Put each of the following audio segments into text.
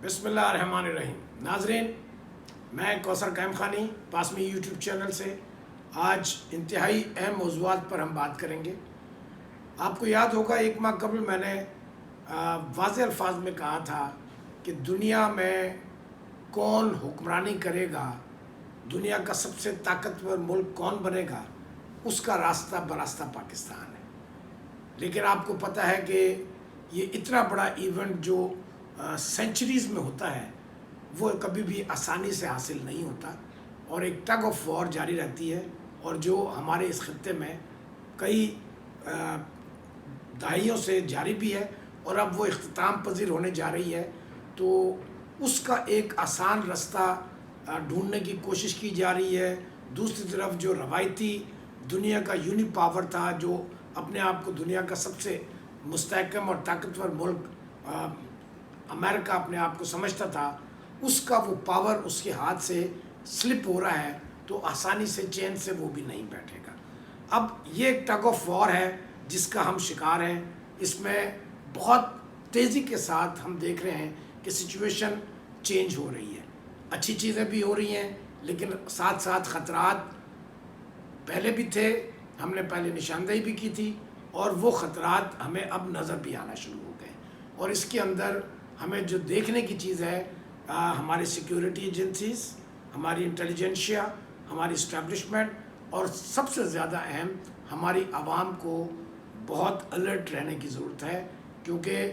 بسم اللہ الرحمن الرحیم۔ ناظرین، میں کوثر قائم خانی پاسمی یوٹیوب چینل سے آج انتہائی اہم موضوعات پر ہم بات کریں گے۔ آپ کو یاد ہوگا ایک ماہ قبل میں نے واضح الفاظ میں کہا تھا کہ دنیا میں کون حکمرانی کرے گا، دنیا کا سب سے طاقتور ملک کون بنے گا، اس کا راستہ براستہ پاکستان ہے۔ لیکن آپ کو پتہ ہے کہ یہ اتنا بڑا ایونٹ جو سینچریز میں ہوتا ہے وہ کبھی بھی آسانی سے حاصل نہیں ہوتا، اور ایک ٹگ آف وار جاری رہتی ہے، اور جو ہمارے اس خطے میں کئی دہائیوں سے جاری بھی ہے اور اب وہ اختتام پذیر ہونے جا رہی ہے۔ تو اس کا ایک آسان رستہ ڈھونڈنے کی کوشش کی جا رہی ہے۔ دوسری طرف جو روایتی دنیا کا یونی پاور تھا، جو اپنے آپ کو دنیا کا سب سے مستحکم اور طاقتور ملک امریکہ اپنے آپ کو سمجھتا تھا، اس کا وہ پاور اس کے ہاتھ سے سلپ ہو رہا ہے، تو آسانی سے چین سے وہ بھی نہیں بیٹھے گا۔ اب یہ ایک ٹگ آف وار ہے جس کا ہم شکار ہیں۔ اس میں بہت تیزی کے ساتھ ہم دیکھ رہے ہیں کہ سچویشن چینج ہو رہی ہے، اچھی چیزیں بھی ہو رہی ہیں، لیکن ساتھ ساتھ خطرات پہلے بھی تھے، ہم نے پہلے نشاندہی بھی کی تھی، اور وہ خطرات ہمیں اب نظر بھی آنا شروع ہو گئے۔ اور اس کے اندر ہمیں جو دیکھنے کی چیز ہے، ہماری سیکیورٹی ایجنسیز، ہماری انٹیلیجنشیا، ہماری اسٹیبلشمنٹ، اور سب سے زیادہ اہم ہماری عوام کو بہت الرٹ رہنے کی ضرورت ہے، کیونکہ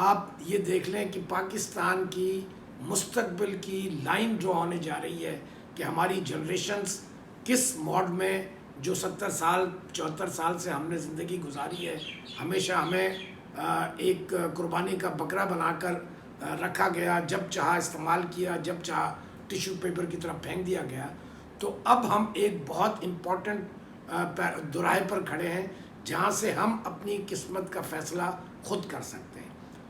آپ یہ دیکھ لیں کہ پاکستان کی مستقبل کی لائن ڈرا ہونے جا رہی ہے کہ ہماری جنریشنز کس موڈ میں، جو 70 سال 74 سال سے ہم نے زندگی گزاری ہے، ہمیشہ ہمیں ایک قربانی کا بکرا بنا کر رکھا گیا، جب چاہا استعمال کیا، جب چاہا ٹیشو پیپر کی طرف پھینک دیا گیا۔ تو اب ہم ایک بہت امپورٹنٹ دوراہے پر کھڑے ہیں جہاں سے ہم اپنی قسمت کا فیصلہ خود کر سکتے ہیں،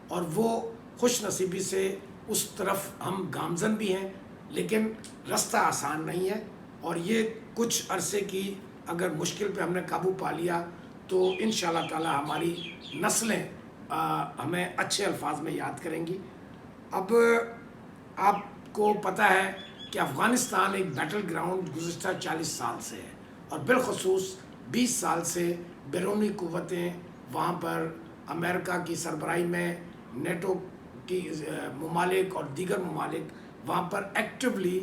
اور وہ خوش نصیبی سے اس طرف ہم گامزن بھی ہیں، لیکن رستہ آسان نہیں ہے۔ اور یہ کچھ عرصے کی اگر مشکل پہ ہم نے قابو پا لیا تو انشاءاللہ تعالی ہماری نسلیں ہمیں اچھے الفاظ میں یاد کریں گی۔ اب آپ کو پتہ ہے کہ افغانستان ایک بیٹل گراؤنڈ گزشتہ 40 سال سے ہے، اور بالخصوص 20 سال سے بیرونی قوتیں وہاں پر امریکہ کی سربراہی میں، نیٹو کی ممالک اور دیگر ممالک وہاں پر ایکٹیولی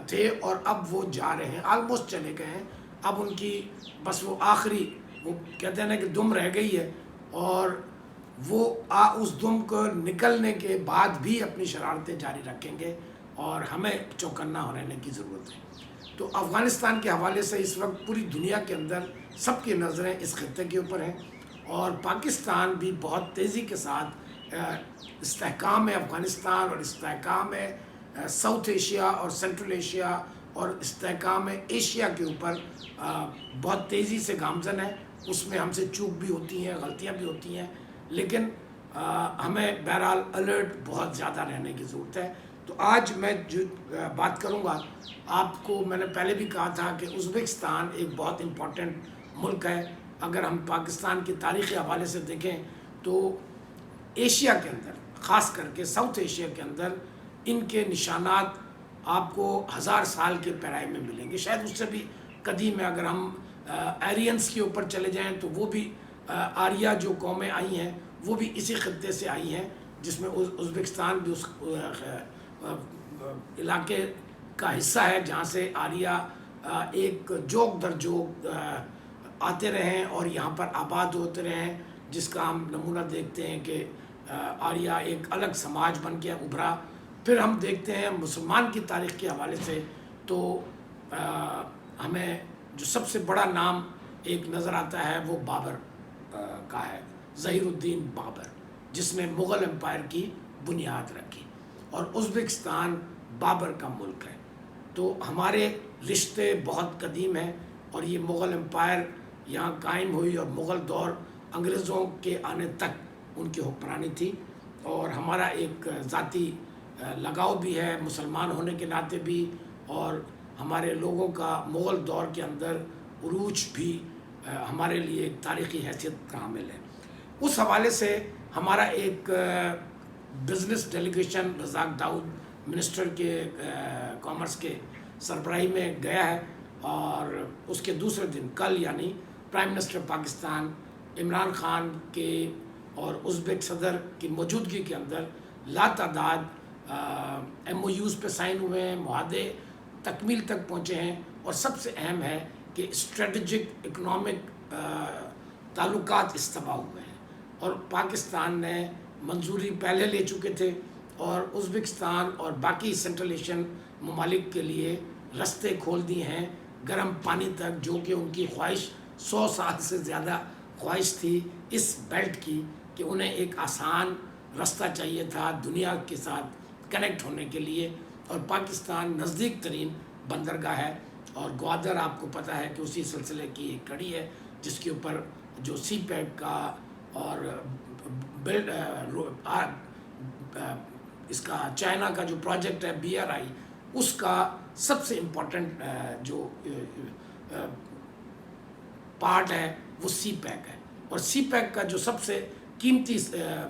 تھے، اور اب وہ جا رہے ہیں، آلموسٹ چلے گئے ہیں۔ اب ان کی بس وہ آخری، وہ کہتے ہیں نا کہ دم رہ گئی ہے، اور وہ اس دم کو نکلنے کے بعد بھی اپنی شرارتیں جاری رکھیں گے، اور ہمیں چوکنا رہنے کی ضرورت ہے۔ تو افغانستان کے حوالے سے اس وقت پوری دنیا کے اندر سب کی نظریں اس خطے کے اوپر ہیں، اور پاکستان بھی بہت تیزی کے ساتھ استحکام افغانستان اور استحکام ساؤتھ ایشیا اور سینٹرل ایشیا اور استحکام ایشیا کے اوپر بہت تیزی سے گامزن ہے۔ اس میں ہم سے چوک بھی ہوتی ہیں، غلطیاں بھی ہوتی ہیں، لیکن ہمیں بہرحال الرٹ بہت زیادہ رہنے کی ضرورت ہے۔ تو آج میں جو بات کروں گا، آپ کو میں نے پہلے بھی کہا تھا کہ ازبکستان ایک بہت امپورٹنٹ ملک ہے۔ اگر ہم پاکستان کی تاریخی حوالے سے دیکھیں تو ایشیا کے اندر، خاص کر کے ساؤتھ ایشیا کے اندر، ان کے نشانات آپ کو 1000 سال کے پیرائی میں ملیں گے، شاید اس سے بھی قدیم ہے۔ اگر ہم ایرینس کے اوپر چلے جائیں تو وہ بھی آریہ جو قومیں آئی ہیں وہ بھی اسی خطے سے آئی ہیں، جس میں ازبکستان بھی اس علاقے کا حصہ ہے جہاں سے آریہ ایک جوک در جوک آتے رہے ہیں اور یہاں پر آباد ہوتے رہے ہیں، جس کا ہم نمونہ دیکھتے ہیں کہ آریہ ایک الگ سماج بن کے ابھرا۔ پھر ہم دیکھتے ہیں مسلمان کی تاریخ کے حوالے سے، تو ہمیں جو سب سے بڑا نام ایک نظر آتا ہے وہ بابر کا ہے، ظہیر الدین بابر، جس نے مغل امپائر کی بنیاد رکھی، اور ازبکستان بابر کا ملک ہے۔ تو ہمارے رشتے بہت قدیم ہیں، اور یہ مغل امپائر یہاں قائم ہوئی، اور مغل دور انگریزوں کے آنے تک ان کی حکمرانی تھی، اور ہمارا ایک ذاتی لگاؤ بھی ہے مسلمان ہونے کے ناطے بھی، اور ہمارے لوگوں کا مغل دور کے اندر عروج بھی ہمارے لیے ایک تاریخی حیثیت کا حامل ہے۔ اس حوالے سے ہمارا ایک بزنس ڈیلیگیشن رزاق داؤد منسٹر کے کامرس کے سربراہی میں گیا ہے، اور اس کے دوسرے دن کل یعنی پرائم منسٹر پاکستان عمران خان کے اور ازبیک صدر کی موجودگی کے اندر لاتعداد ایم او یوز پہ سائن ہوئے ہیں، معاہدے تکمیل تک پہنچے ہیں، اور سب سے اہم ہے کہ اسٹریٹجک اکنامک تعلقات استوار ہوئے ہیں، اور پاکستان نے منظوری پہلے لے چکے تھے، اور ازبکستان اور باقی سینٹرل ایشین ممالک کے لیے رستے کھول دیے ہیں گرم پانی تک، جو کہ ان کی خواہش 100 سال سے زیادہ خواہش تھی اس بیلٹ کی، کہ انہیں ایک آسان رستہ چاہیے تھا دنیا کے ساتھ کنیکٹ ہونے کے لیے، اور پاکستان نزدیک ترین بندرگاہ ہے، اور گوادر آپ کو پتہ ہے کہ اسی سلسلے کی ایک کڑی ہے، جس کے اوپر جو سی پیک کا اور اس کا چائنا کا جو پروجیکٹ ہے BRI، اس کا سب سے امپورٹنٹ جو پارٹ ہے وہ سی پیک ہے، اور سی پیک کا جو سب سے قیمتی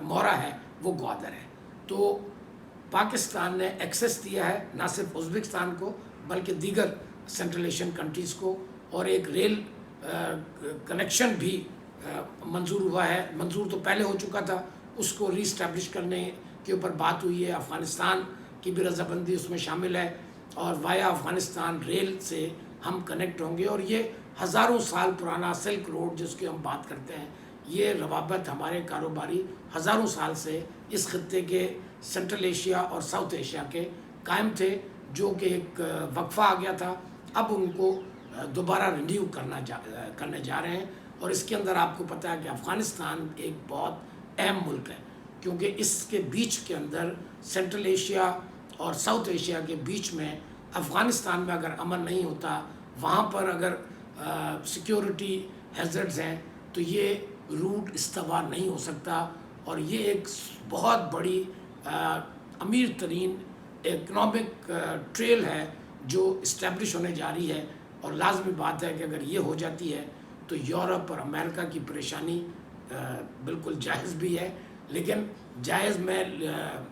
مورا ہے وہ گوادر ہے۔ تو پاکستان نے ایکسیس دیا ہے نہ صرف ازبکستان کو بلکہ دیگر سینٹرل ایشین کنٹریز کو، اور ایک ریل کنیکشن بھی منظور ہوا ہے، منظور تو پہلے ہو چکا تھا، اس کو ری اسٹیبلش کرنے کے اوپر بات ہوئی ہے، افغانستان کی بھی رضامندی اس میں شامل ہے، اور وایا افغانستان ریل سے ہم کنیکٹ ہوں گے، اور یہ ہزاروں سال پرانا سلک روڈ جس کی ہم بات کرتے ہیں، یہ روابط ہمارے کاروباری ہزاروں سال سے اس خطے کے سینٹرل ایشیا اور ساؤتھ ایشیا کے قائم تھے، جو کہ ایک وقفہ آ گیا تھا، اب ان کو دوبارہ رینیو کرنے جا رہے ہیں، اور اس کے اندر آپ کو پتہ ہے کہ افغانستان ایک بہت اہم ملک ہے، کیونکہ اس کے بیچ کے اندر سینٹرل ایشیا اور ساؤتھ ایشیا کے بیچ میں افغانستان میں اگر امن نہیں ہوتا، وہاں پر اگر سیکیورٹی ہیزرڈز ہیں، تو یہ روٹ استوار نہیں ہو سکتا، اور یہ ایک بہت بڑی امیر ترین اکنامک ٹریل ہے جو اسٹیبلش ہونے جا رہی ہے، اور لازمی بات ہے کہ اگر یہ ہو جاتی ہے تو یورپ اور امریکہ کی پریشانی بالکل جائز بھی ہے، لیکن جائز میں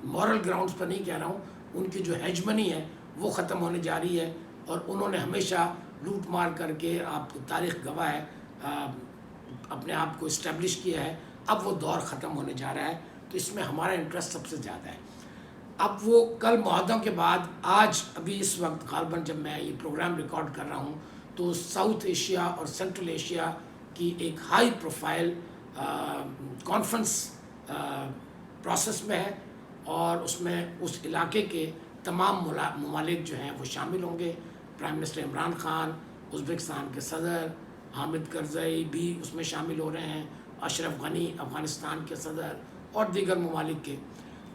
مورل گراؤنڈز پر نہیں کہہ رہا ہوں، ان کی جو ہیجمنی ہے وہ ختم ہونے جا رہی ہے، اور انہوں نے ہمیشہ لوٹ مار کر کے، آپ تاریخ گواہ ہے، اپنے آپ کو اسٹیبلش کیا ہے، اب وہ دور ختم ہونے جا رہا ہے، تو اس میں ہمارا انٹرسٹ سب سے زیادہ ہے۔ اب وہ کل معاہدوں کے بعد آج ابھی اس وقت غالباً جب میں یہ پروگرام ریکارڈ کر رہا ہوں تو ساؤتھ ایشیا اور سینٹرل ایشیا کی ایک ہائی پروفائل کانفرنس پروسیس میں ہے، اور اس میں اس علاقے کے تمام ممالک جو ہیں وہ شامل ہوں گے۔ Prime minister Imran Khan, Uzbekistan کے صدر حامد کرزئی بھی اس میں شامل ہو رہے ہیں، اشرف غنی افغانستان کے صدر، اور دیگر ممالک کے۔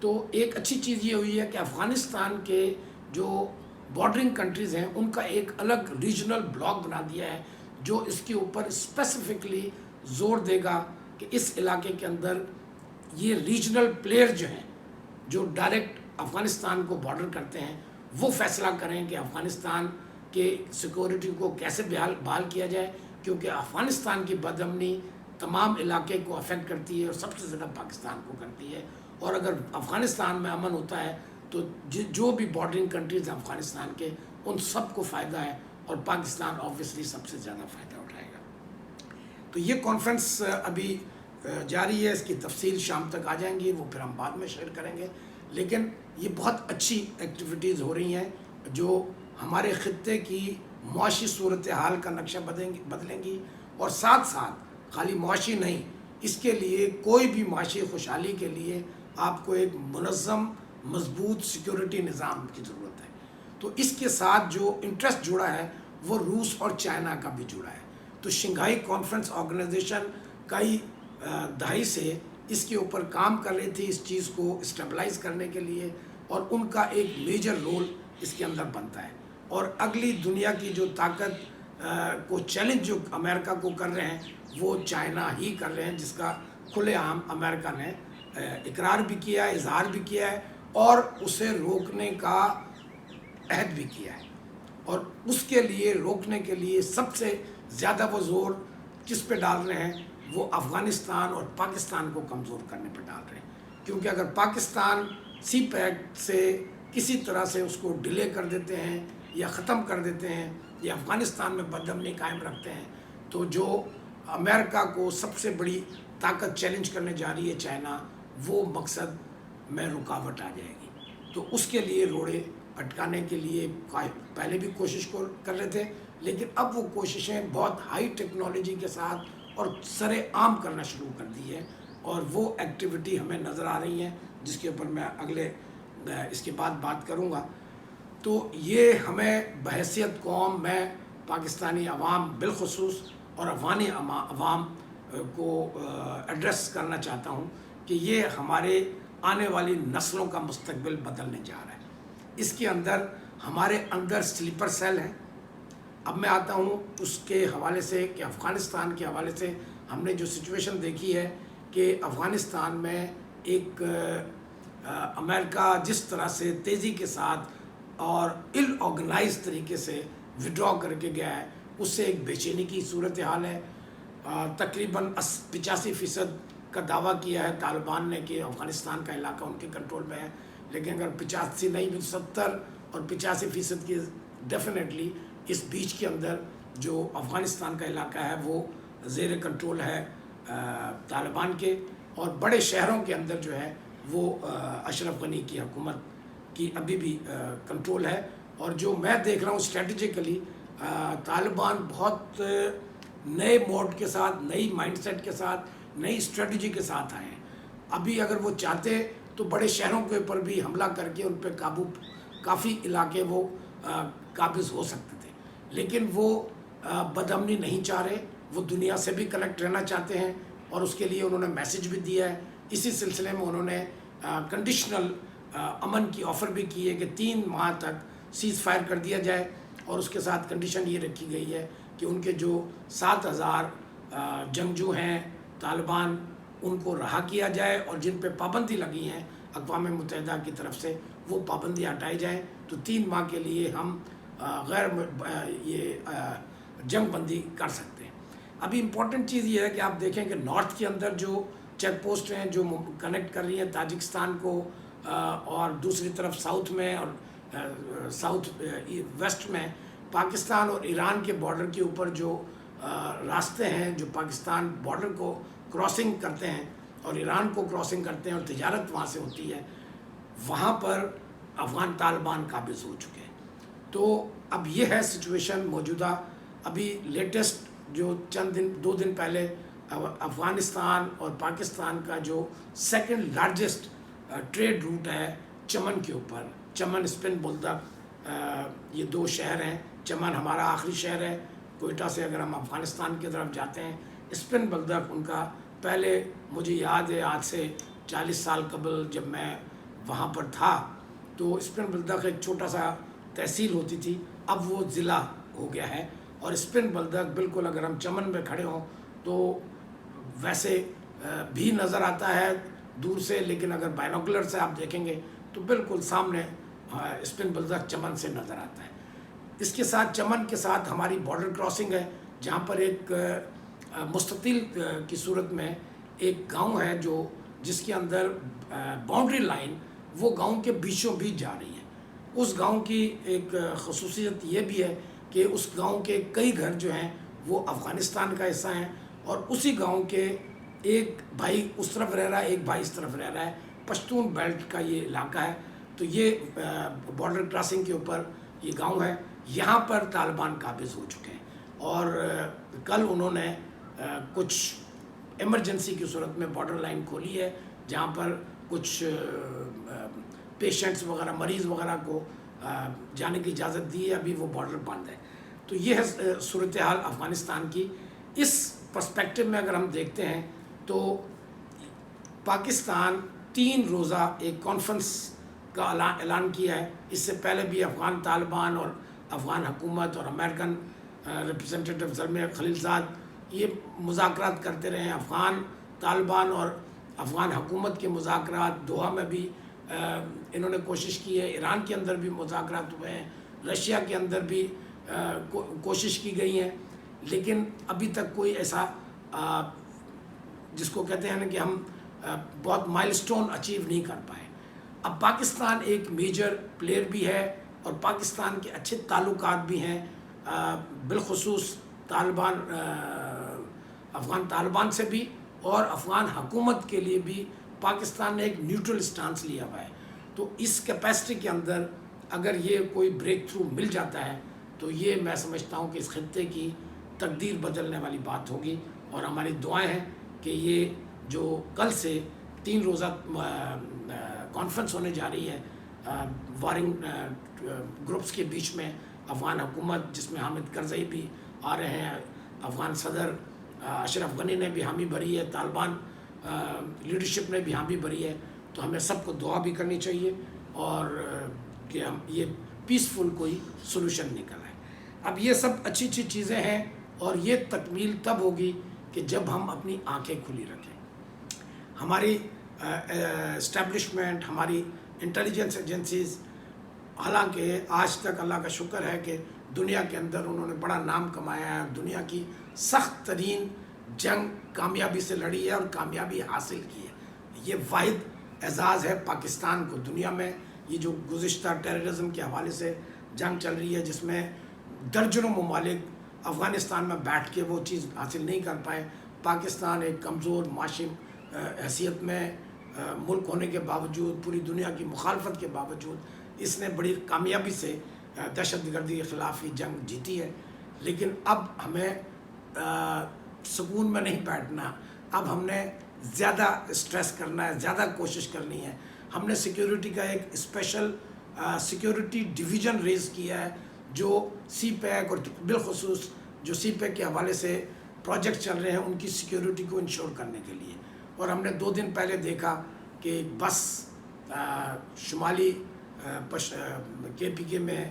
تو ایک اچھی چیز یہ ہوئی ہے کہ افغانستان کے جو بارڈرنگ کنٹریز ہیں ان کا ایک الگ ریجنل بلاک بنا دیا ہے، جو اس کے اوپر اسپیسیفکلی زور دے گا کہ اس علاقے کے اندر یہ ریجنل پلیئر جو ہیں، جو ڈائریکٹ افغانستان کو بارڈر کرتے ہیں، وہ فیصلہ کریں کہ افغانستان کے سیکورٹی کو کیسے بحال کیا جائے، کیونکہ افغانستان کی بدامنی تمام علاقے کو افیکٹ کرتی ہے، اور سب سے زیادہ پاکستان کو کرتی ہے، اور اگر افغانستان میں امن ہوتا ہے تو جو بھی بارڈرنگ کنٹریز ہیں افغانستان کے، ان سب کو فائدہ ہے، اور پاکستان آبویسلی سب سے زیادہ فائدہ اٹھائے گا۔ تو یہ کانفرنس ابھی جاری ہے، اس کی تفصیل شام تک آ جائیں گی، وہ پھر ہم بعد میں شیئر کریں گے، لیکن یہ بہت اچھی ایکٹیویٹیز ہو رہی ہیں جو ہمارے خطے کی معاشی صورتحال کا نقشہ بدلیں گی، اور ساتھ ساتھ خالی معاشی نہیں، اس کے لیے کوئی بھی معاشی خوشحالی کے لیے آپ کو ایک منظم مضبوط سیکیورٹی نظام کی ضرورت ہے۔ تو اس کے ساتھ جو انٹرسٹ جڑا ہے وہ روس اور چائنا کا بھی جڑا ہے۔ تو شنگھائی کانفرنس آرگنائزیشن کئی دہائی سے اس کے اوپر کام کر رہی تھی، اس چیز کو اسٹیبلائز کرنے کے لیے، اور ان کا ایک میجر رول اس کے اندر بنتا ہے، اور اگلی دنیا کی جو طاقت کو چیلنج جو امریکہ کو کر رہے ہیں وہ چائنا ہی کر رہے ہیں، جس کا کھلے عام امریکہ نے اقرار بھی کیا ہے، اظہار بھی کیا ہے، اور اسے روکنے کا عہد بھی کیا ہے، اور اس کے لیے روکنے کے لیے سب سے زیادہ وہ زور کس پہ ڈال رہے ہیں، وہ افغانستان اور پاکستان کو کمزور کرنے پہ ڈال رہے ہیں۔ کیونکہ اگر پاکستان سی پیک سے کسی طرح سے اس کو ڈیلے کر دیتے ہیں یا ختم کر دیتے ہیں یا افغانستان میں بدامنی قائم رکھتے ہیں تو جو امریکہ کو سب سے بڑی طاقت چیلنج کرنے جا رہی ہے چائنا، وہ مقصد میں رکاوٹ آ جائے گی۔ تو اس کے لیے روڑے اٹکانے کے لیے پہلے بھی کوشش کر رہے تھے، لیکن اب وہ کوششیں بہت ہائی ٹیکنالوجی کے ساتھ اور سر عام کرنا شروع کر دی ہے، اور وہ ایکٹیویٹی ہمیں نظر آ رہی ہیں جس کے اوپر میں اگلے اس کے بعد بات کروں گا۔ تو یہ ہمیں بحیثیت قوم، میں پاکستانی عوام بالخصوص اور افغانی عوام کو ایڈریس کرنا چاہتا ہوں کہ یہ ہمارے آنے والی نسلوں کا مستقبل بدلنے جا رہا ہے۔ اس کے اندر ہمارے اندر سلیپر سیل ہیں۔ اب میں آتا ہوں اس کے حوالے سے کہ افغانستان کے حوالے سے ہم نے جو سچویشن دیکھی ہے کہ افغانستان میں ایک امریکہ جس طرح سے تیزی کے ساتھ اور اِل آرگنائز طریقے سے وڈرا کر کے گیا ہے، اس سے ایک بے چینی کی صورتحال ہے۔ تقریباً 85% کا دعویٰ کیا ہے طالبان نے کہ افغانستان کا علاقہ ان کے کنٹرول میں ہے، لیکن اگر 85 نہیں بھی 70 اور 85% کی ڈیفینیٹلی اس بیچ کے اندر جو افغانستان کا علاقہ ہے وہ زیر کنٹرول ہے طالبان کے، اور بڑے شہروں کے اندر جو ہے وہ اشرف غنی کی حکومت کی ابھی بھی کنٹرول ہے۔ اور جو میں دیکھ رہا ہوں اسٹریٹجیکلی طالبان بہت نئے موڈ کے ساتھ، نئی مائنڈ سیٹ کے ساتھ، نئی اسٹریٹجی کے ساتھ آئے ہیں۔ ابھی اگر وہ چاہتے تو بڑے شہروں کے اوپر بھی حملہ کر کے ان پہ کافی علاقے وہ قابض ہو سکتے تھے، لیکن وہ بدامنی نہیں چاہ رہے، وہ دنیا سے بھی کنیکٹ رہنا چاہتے ہیں، اور اس کے لیے انہوں نے میسج بھی دیا ہے۔ اسی سلسلے میں انہوں نے کنڈیشنل امن کی آفر بھی کی ہے کہ 3 ماہ تک سیز فائر کر دیا جائے، اور اس کے ساتھ کنڈیشن یہ رکھی گئی ہے کہ ان کے جو 7000 جنگجو ہیں طالبان، ان کو رہا کیا جائے، اور جن پہ پابندی لگی ہیں اقوام متحدہ کی طرف سے وہ پابندی ہٹائی جائیں، تو 3 ماہ کے لیے ہم یہ جنگ بندی کر سکتے ہیں۔ ابھی امپورٹنٹ چیز یہ ہے کہ آپ دیکھیں کہ نارتھ کے اندر جو چیک پوسٹ ہیں جو کنیکٹ کر رہی ہیں تاجکستان کو، اور دوسری طرف ساؤتھ میں اور ساؤتھ ویسٹ میں پاکستان اور ایران کے بارڈر کے اوپر جو راستے ہیں جو پاکستان بارڈر کو کراسنگ کرتے ہیں اور ایران کو کراسنگ کرتے ہیں اور تجارت وہاں سے ہوتی ہے، وہاں پر افغان طالبان قابض ہو چکے ہیں۔ تو اب یہ ہے سچویشن موجودہ۔ ابھی لیٹسٹ جو 2 دن پہلے افغانستان اور پاکستان کا جو سیکنڈ لارجسٹ ٹریڈ روٹ ہے چمن کے اوپر، چمن اسپن بلدک، یہ 2 شہر ہیں۔ چمن ہمارا آخری شہر ہے کوئٹہ سے، اگر ہم افغانستان کی طرف جاتے ہیں۔ اسپن بلدک ان کا پہلے، مجھے یاد ہے آج سے 40 سال قبل جب میں وہاں پر تھا تو اسپن بلدک ایک چھوٹا سا تحصیل ہوتی تھی، اب وہ ضلع ہو گیا ہے۔ اور اسپن بلدک بالکل اگر ہم چمن میں کھڑے ہوں تو ویسے بھی نظر آتا ہے دور سے، لیکن اگر بائنوکولر سے آپ دیکھیں گے تو بالکل سامنے اسپن بلدک چمن سے نظر آتا ہے۔ اس کے ساتھ چمن کے ساتھ ہماری بارڈر کراسنگ ہے، جہاں پر ایک مستطیل کی صورت میں ایک گاؤں ہے جس کے اندر باؤنڈری لائن وہ گاؤں کے بیچوں بیچ جا رہی ہے۔ اس گاؤں کی ایک خصوصیت یہ بھی ہے کہ اس گاؤں کے کئی گھر جو ہیں وہ افغانستان کا حصہ ہیں، اور اسی گاؤں کے ایک بھائی اس طرف رہ رہا ہے، ایک بھائی اس طرف رہ رہا ہے۔ پشتون بیلٹ کا یہ علاقہ ہے، تو یہ بارڈر کراسنگ کے اوپر یہ گاؤں ہے۔ یہاں پر طالبان قابض ہو چکے ہیں، اور کل انہوں نے کچھ ایمرجنسی کی صورت میں بارڈر لائن کھولی ہے، جہاں پر کچھ پیشنٹس وغیرہ، مریض وغیرہ کو جانے کی اجازت دی ہے، ابھی وہ بارڈر بند ہے۔ تو یہ ہے صورتحال افغانستان کی۔ اس پرسپیکٹو میں اگر ہم دیکھتے ہیں تو پاکستان 3 روزہ ایک کانفرنس کا اعلان کیا ہے۔ اس سے پہلے بھی افغان طالبان اور افغان حکومت اور امریکن ریپرزنٹیٹیو زلمے خلیلزاد یہ مذاکرات کرتے رہے ہیں۔ افغان طالبان اور افغان حکومت کے مذاکرات دوحہ میں بھی انہوں نے کوشش کی ہے، ایران کے اندر بھی مذاکرات ہوئے ہیں، رشیا کے اندر بھی کوشش کی گئی ہیں، لیکن ابھی تک کوئی ایسا جس کو کہتے ہیں نا کہ ہم بہت مائلسٹون اچیو نہیں کر پائے. اب پاکستان ایک میجر پلیئر بھی ہے اور پاکستان کے اچھے تعلقات بھی ہیں بالخصوص طالبان افغان طالبان سے بھی, اور افغان حکومت کے لیے بھی پاکستان نے ایک نیوٹرل سٹانس لیا ہوا ہے. تو اس کیپیسٹی کے اندر اگر یہ کوئی بریک تھرو مل جاتا ہے تو یہ میں سمجھتا ہوں کہ اس خطے کی تقدیر بدلنے والی بات ہوگی. اور ہماری دعائیں ہیں کہ یہ جو کل سے 3 روزہ کانفرنس ہونے جا رہی ہے وارنگ گروپس کے بیچ میں, افغان حکومت جس میں حامد کرزئی بھی آ رہے ہیں, افغان صدر اشرف غنی نے بھی حامی بھری ہے, طالبان لیڈرشپ نے بھی حامی بھری ہے, تو ہمیں سب کو دعا بھی کرنی چاہیے اور کہ ہم یہ پیسفل کوئی سلوشن نکل آئے. اب یہ سب اچھی اچھی چیزیں ہیں اور یہ تکمیل تب ہوگی کہ جب ہم اپنی آنکھیں کھلی رکھیں. ہماری اسٹیبلشمنٹ, ہماری انٹیلیجنس ایجنسیز, حالانکہ آج تک اللہ کا شکر ہے کہ دنیا کے اندر انہوں نے بڑا نام کمایا ہے, دنیا کی سخت ترین جنگ کامیابی سے لڑی ہے اور کامیابی حاصل کی ہے. یہ واحد اعزاز ہے پاکستان کو دنیا میں. یہ جو گزشتہ ٹیررزم کے حوالے سے جنگ چل رہی ہے جس میں درجنوں ممالک افغانستان میں بیٹھ کے وہ چیز حاصل نہیں کر پائے, پاکستان ایک کمزور معاشی حیثیت میں ملک ہونے کے باوجود, پوری دنیا کی مخالفت کے باوجود اس نے بڑی کامیابی سے دہشت گردی کے خلاف یہ جنگ جیتی ہے. لیکن اب ہمیں سکون میں نہیں بیٹھنا, اب ہم نے زیادہ اسٹریس کرنا ہے, زیادہ کوشش کرنی ہے. ہم نے سیکیورٹی کا ایک اسپیشل سیکیورٹی ڈویژن ریز کیا ہے جو سی پیک اور بالخصوص جو سی پیک کے حوالے سے پروجیکٹ چل رہے ہیں ان کی سیکیورٹی کو انشور کرنے کے لیے. اور ہم نے 2 دن پہلے دیکھا کہ بس شمالی کے پی کے میں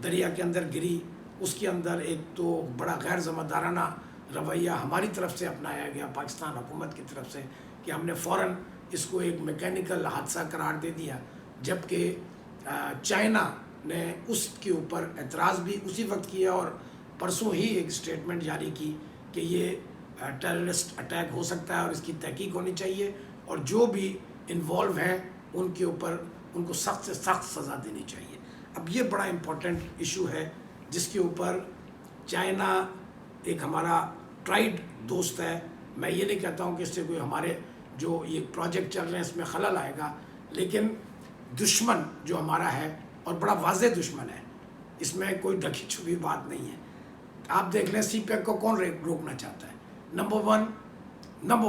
دریا کے اندر گری, اس کے اندر ایک تو بڑا غیر ذمہ دارانہ رویہ ہماری طرف سے اپنایا گیا پاکستان حکومت کی طرف سے کہ ہم نے فوراً اس کو ایک میکینیکل حادثہ قرار دے دیا, جبکہ چائنا نے اس کے اوپر اعتراض بھی اسی وقت کیا اور پرسوں ہی ایک اسٹیٹمنٹ جاری کی کہ یہ ٹیررسٹ اٹیک ہو سکتا ہے اور اس کی تحقیق ہونی چاہیے اور جو بھی انوالو ہیں ان کے اوپر ان کو سخت سے سخت سزا دینی چاہیے. اب یہ بڑا امپورٹنٹ ایشو ہے جس کے اوپر چائنا ایک ہمارا ٹرائیڈ دوست ہے. میں یہ نہیں کہتا ہوں کہ اس سے کوئی ہمارے جو یہ پروجیکٹ چل رہے ہیں اس میں خلل آئے گا, لیکن دشمن جو ہمارا ہے اور بڑا واضح دشمن ہے, اس میں کوئی ڈھکی چھپی بات نہیں ہے. آپ دیکھ لیں سی پیک کو کون روکنا چاہتا ہے؟ نمبر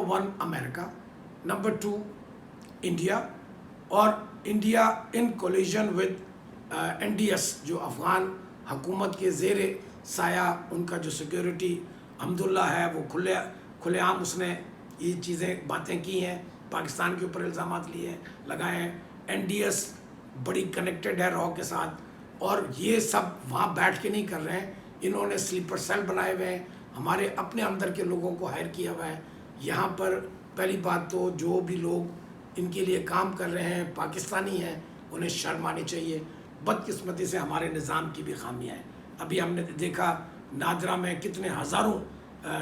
ون امریکہ, نمبر 2 انڈیا, اور India in collagen with NDS جو افغان حکومت کے زیر سایہ ان کا جو سیکیورٹی الحمدللہ ہے وہ کھلے عام اس نے یہ چیزیں باتیں کی ہیں, پاکستان کے اوپر الزامات لیے ہیں لگائے ہیں. NDS بڑی کنیکٹڈ ہے رو کے ساتھ اور یہ سب وہاں بیٹھ کے نہیں کر رہے ہیں, انہوں نے سلیپر سیل بنائے ہوئے ہیں, ہمارے اپنے اندر کے لوگوں کو ہائر کیا ہوا ہے. یہاں پر پہلی بات تو جو بھی لوگ ان کے لیے کام کر رہے ہیں پاکستانی ہیں, انہیں شرم آنی چاہیے. بدقسمتی سے ہمارے نظام کی بھی خامیاں ہیں. ابھی ہم نے دیکھا نادرا میں کتنے ہزاروں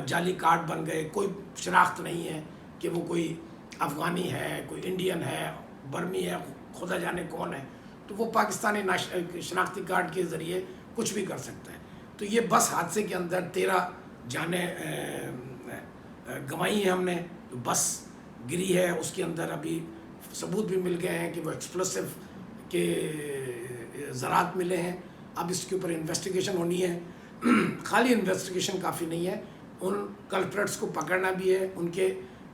جعلی کارڈ بن گئے, کوئی شناخت نہیں ہے کہ وہ کوئی افغانی ہے, کوئی انڈین ہے, برمی ہے, خدا جانے کون ہے, تو وہ پاکستانی شناختی کارڈ کے ذریعے کچھ بھی کر سکتا ہے. تو یہ بس حادثے کے اندر 13 جانیں گنوائی ہیں ہم نے, تو بس گری ہے, اس کے اندر ابھی ثبوت بھی مل گئے ہیں کہ وہ ایکسپلوسو کے ذرات ملے ہیں. اب اس کے اوپر انویسٹیگیشن ہونی ہے. خالی انویسٹیگیشن کافی نہیں ہے, ان کلپریٹس کو پکڑنا بھی ہے, ان کے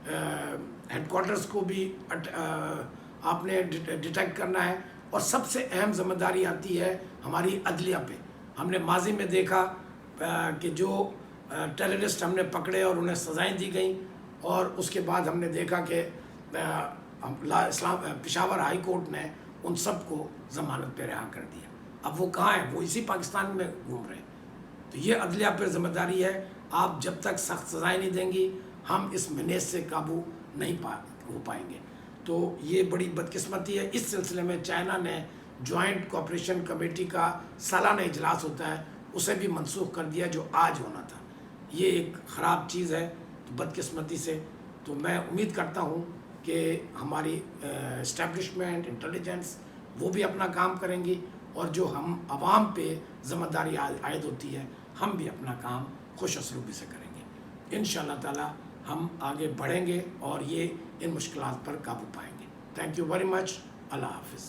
ہیڈ کوارٹرز کو بھی آپ نے ڈیٹیکٹ کرنا ہے, اور سب سے اہم ذمہ داری آتی ہے ہماری عدلیہ پہ. ہم نے ماضی میں دیکھا کہ جو ٹیررسٹ ہم نے پکڑے اور انہیں سزائیں دی گئیں, اور اس کے بعد ہم نے دیکھا کہ پشاور ہائی کورٹ نے ان سب کو ضمانت پہ رہا کر دیا. اب وہ کہاں ہیں؟ وہ اسی پاکستان میں گھوم رہے ہیں. تو یہ عدلیہ پہ ذمہ داری ہے. آپ جب تک سخت سزائیں نہیں دیں گی ہم اس منیز سے قابو نہیں ہو پائیں گے. تو یہ بڑی بدقسمتی ہے. اس سلسلے میں چائنا نے جوائنٹ کوآپریشن کمیٹی کا سالانہ اجلاس ہوتا ہے, اسے بھی منسوخ کر دیا جو آج ہونا تھا. یہ ایک خراب چیز ہے بدقسمتی سے. تو میں امید کرتا ہوں کہ ہماری اسٹیبلشمنٹ انٹیلیجنس وہ بھی اپنا کام کریں گی، اور جو ہم عوام پہ ذمہ داری عائد ہوتی ہے ہم بھی اپنا کام خوش اسلوبی سے کریں گے۔ انشاءاللہ تعالی ہم آگے بڑھیں گے اور یہ ان مشکلات پر قابو پائیں گے۔ Thank you very much. اللہ حافظ۔